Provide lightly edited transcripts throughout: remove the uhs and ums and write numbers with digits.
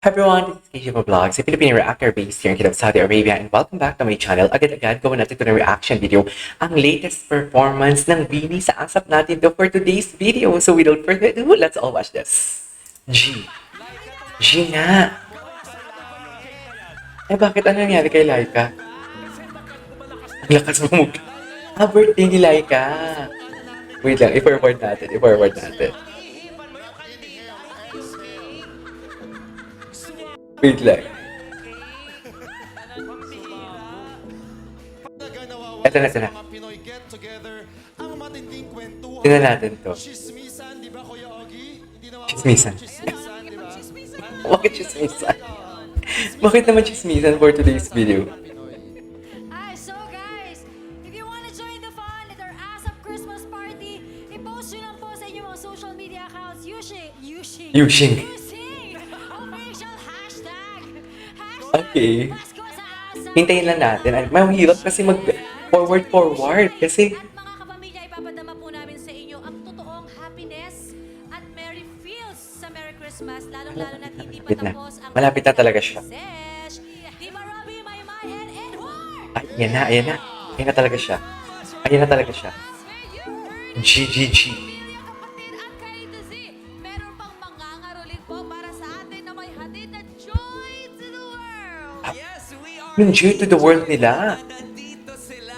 Hi everyone, this is KJ Vlogs, a Filipino reactor based here in Kingdom, Saudi Arabia, and welcome back to my channel. Agad-agad, gawin natin ito ng reaction video, ang latest performance ng BINI sa ASAP natin to for today's video. So without further ado, let's all watch this. G. G nga. Eh bakit ano nangyari kay Laika? Ang lakas mo mukha. Birthday ni Laika. Wait lang, i-forward natin. Wait lang. Ito na. Tingnan natin to. Chismisan. Bakit chismisan? Bakit naman chismisan for today's video? So guys, if you want to join the fun at our ASAP Christmas party, i-post nyo lang po sa inyong mga social media accounts Yushing. official hashtag. Okay. Pasko sa ASAP. Hintayin lang natin. Mahirap kasi mag-forward. Kasi, At mga kapamilya, ipapadama po namin sa inyo ang totoong happiness at merry feels sa Merry Christmas, lalong-lalo na hindi pa Malapit na. tapos ang Malapit na talaga siya. Sesh, Diba Robby, Maymay, and Edward? ay, yan na. Ayan na talaga siya. GGG. Kapatid at kahit Z, meron pang mangangaroling po para sa atin na may hatid na joy to the world. Yes, we are. Yung joy to the world nila. Nandito sila.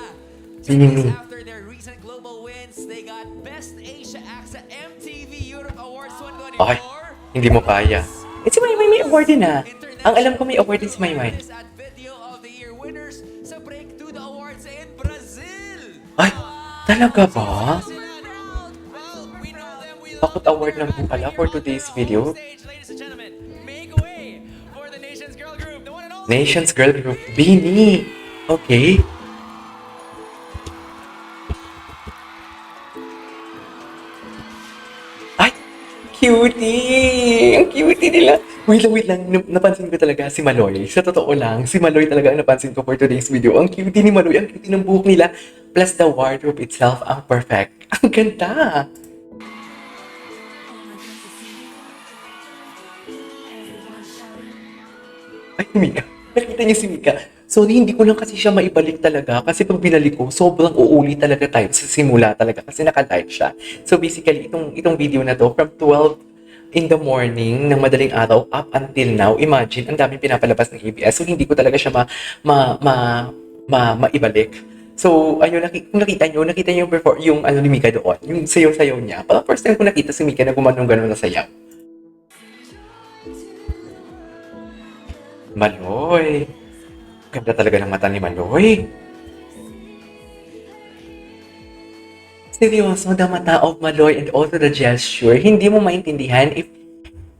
Bini. After their recent global wins, they got Best Asia Acts at MTV Europe Awards 2024. Okay, hindi mo kaya. Eh, si Maymay may award din ah. Ang alam ko may award din si Maymay. At Video of the Year winners sa Breakthrough Awards in Brazil. Ay, talaga ba? Well, we know them, we love Bakit award lang din pala for today's video? stage, ladies and gentlemen. Make way for the Nation's Girl Group, the one and only. Nations Girl Group, BINI. Okay. Ay, cutie! Ang cutie nila. Wait lang. Napansin ko talaga si Maloy. Sa totoo lang, si Maloy talaga ang napansin ko for today's video. Ang cutie ni Maloy, ang cutie ng buhok nila. Plus the wardrobe itself, ang perfect. Ang ganda! Ay, Mika. Nakita niyo si Mika. Sorry, hindi ko lang kasi siya maibalik talaga. Kasi pag binalik ko, sobrang uulit talaga tayo sa simula talaga. Kasi naka-live siya. So basically, itong video na to, from 12 in the morning ng madaling araw up until now, imagine, ang daming pinapalabas ng ABS. So hindi ko talaga siya maibalik. So, ayun, kung nakita niyo yung ano ni Mika doon, yung sayaw-sayaw niya. Parang first time ko nakita si Mika na gumanong-ganon na sayaw. Maloy. Ganda talaga ng mata ni Maloy. Seryoso, the mata of Maloy and also the gesture, hindi mo maintindihan if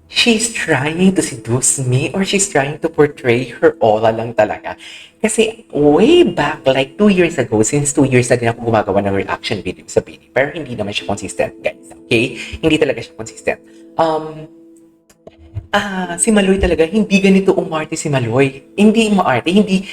she's trying to seduce me or she's trying to portray her aura lang talaga. Kasi way back, like 2 years ago, since 2 years na din ako gumagawa ng reaction video sa BINI, pero hindi naman siya consistent, guys. Okay? Hindi talaga siya consistent. Si Maloy talaga, hindi ganito umarte si Maloy. Hindi umaarte, hindi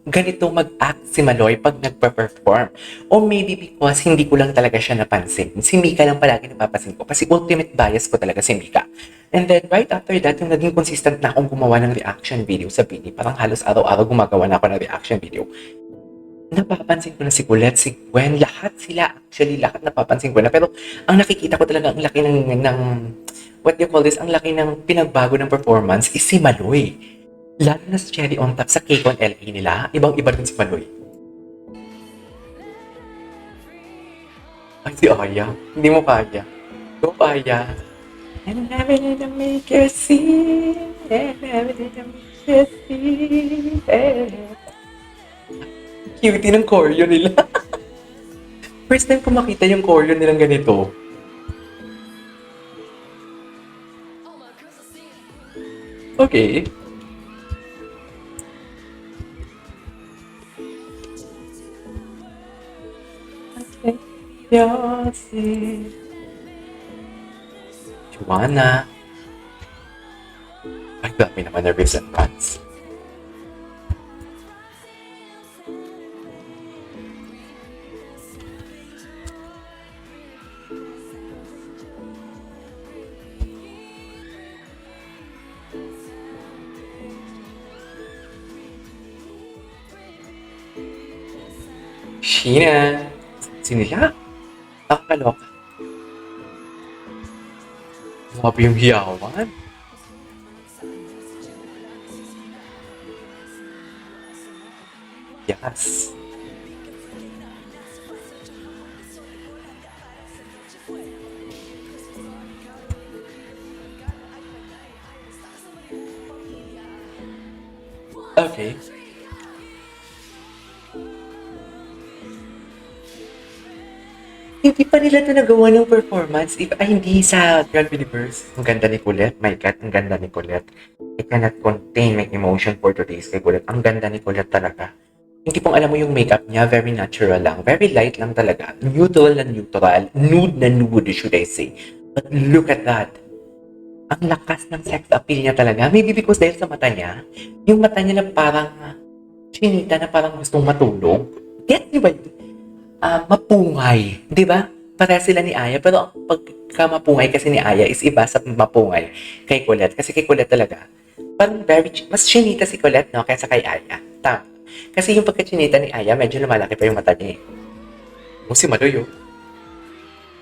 ganito mag-act si Maloy pag nagpa-perform. Or maybe because hindi ko lang talaga siya napansin. Si Mika lang palagi napapansin ko kasi ultimate bias ko talaga si Mika. And then right after that, yung naging consistent na akong gumawa ng reaction video sa BINI, parang halos araw-araw gumagawa na ako ng reaction video. Napapansin ko na si Colette, si Gwen, lahat napapansin ko na. Pero ang nakikita ko talaga, ang laki ng what do you call this, ang laki ng pinagbago ng performance is si Maloy. Lalo na sa Cherry on Top sa Cake on LA nila, ibang-iba rin si Maloy. Ay, si Aya, hindi mo kaya. Go, Aya. And never did I make you see, and never did I make you see. Cutie ng choreo nila. First time ko makita yung choreo nilang ganito. Okay. Yossi. Joanna. Ay, grabe naman na ribs and buns. Sheena. Sino siya? Nakakaloka. Grabe yung hiyawan. Yes. Okay. Hindi pa nila ito nagawa ng performance. Hindi sa Grand Universe. Ang ganda ni Colette. My God, ang ganda ni Colette. I cannot contain my emotion for today's kay Colette. Ang ganda ni Colette talaga. Hindi pong alam mo yung makeup niya. Very natural lang. Very light lang talaga. Neutral na neutral. Nude na nude, should I say. But look at that. Ang lakas ng sex appeal niya talaga. Maybe because dahil sa mata niya, yung mata niya na parang chinita na parang gustong matulog. Get niyo ba yun? Mapungay. Di ba? Pareha sila ni Aya. Pero ang pagka-mapungay kasi ni Aya is iba sa mapungay kay Colette. Kasi kay Colette talaga, parang mas chinita si Colette, no? Kaysa kay Aya. Tama. Kasi yung pagka-chinita ni Aya, medyo lumalaki pa yung mata niya. O si Maloy, oh.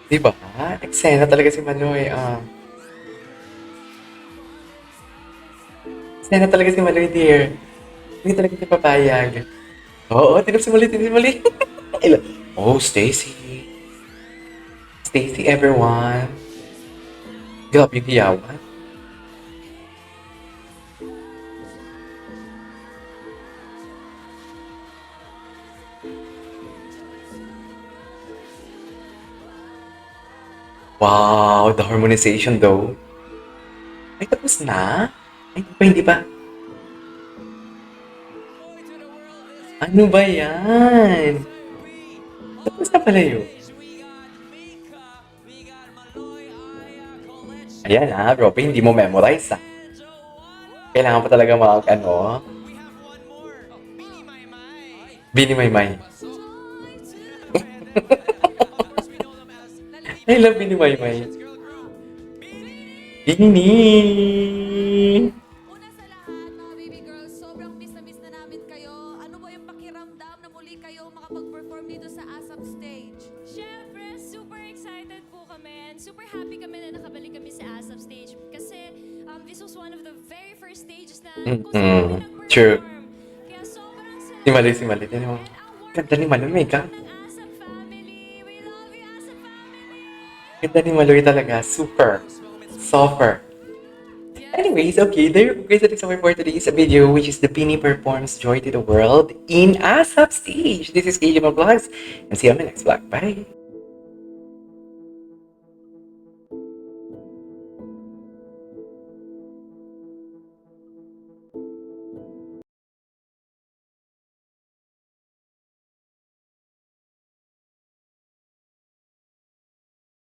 Di ba? Eksena talaga si Maloy. Eksena talaga si Maloy, dear. Hindi talaga siya papayag. Oo, tinap si Maloy, tinap si Maloy. Oh, Stacy. Stacy, everyone. Grabe yung hiyawan. Wow, the harmonization though. Ay, tapos na? Ay, hindi pa. Ano ba yan? Tapos na pala yun. We got Mika, we got Maloy, Aya, Colette, Ayan Robby, hindi mo memorize and Joanna. Kailangan pa talaga We have one more. Mini Maymay. Bini Maymay. So, of course, we know them as I love Bini Maymay. girl group. Bini! Una sa lahat, mga baby girls, sobrang miss na namin kayo. Ano ba yung pakiramdam na muli kayo makapag-perform dito sa ASAP stage? Siyempre, super excited po kami and super happy kami na nakabalik kami sa ASAP stage kasi this was one of the very first stages na kung saan kami nag-perform. True. Kaya sobrang salamat. Si Mali. Tinan mo. And our Ganda ni Maloy, may ka. ng ASAP family. We love you, ASAP family! Ganda ni Maloy talaga. Super. Softer. Anyways, okay, there you go guys. That is our for today's video, which is the Bini performs Joy to the World in ASAP stage. This is KJ Vlogs, and see you on my next vlog. Bye!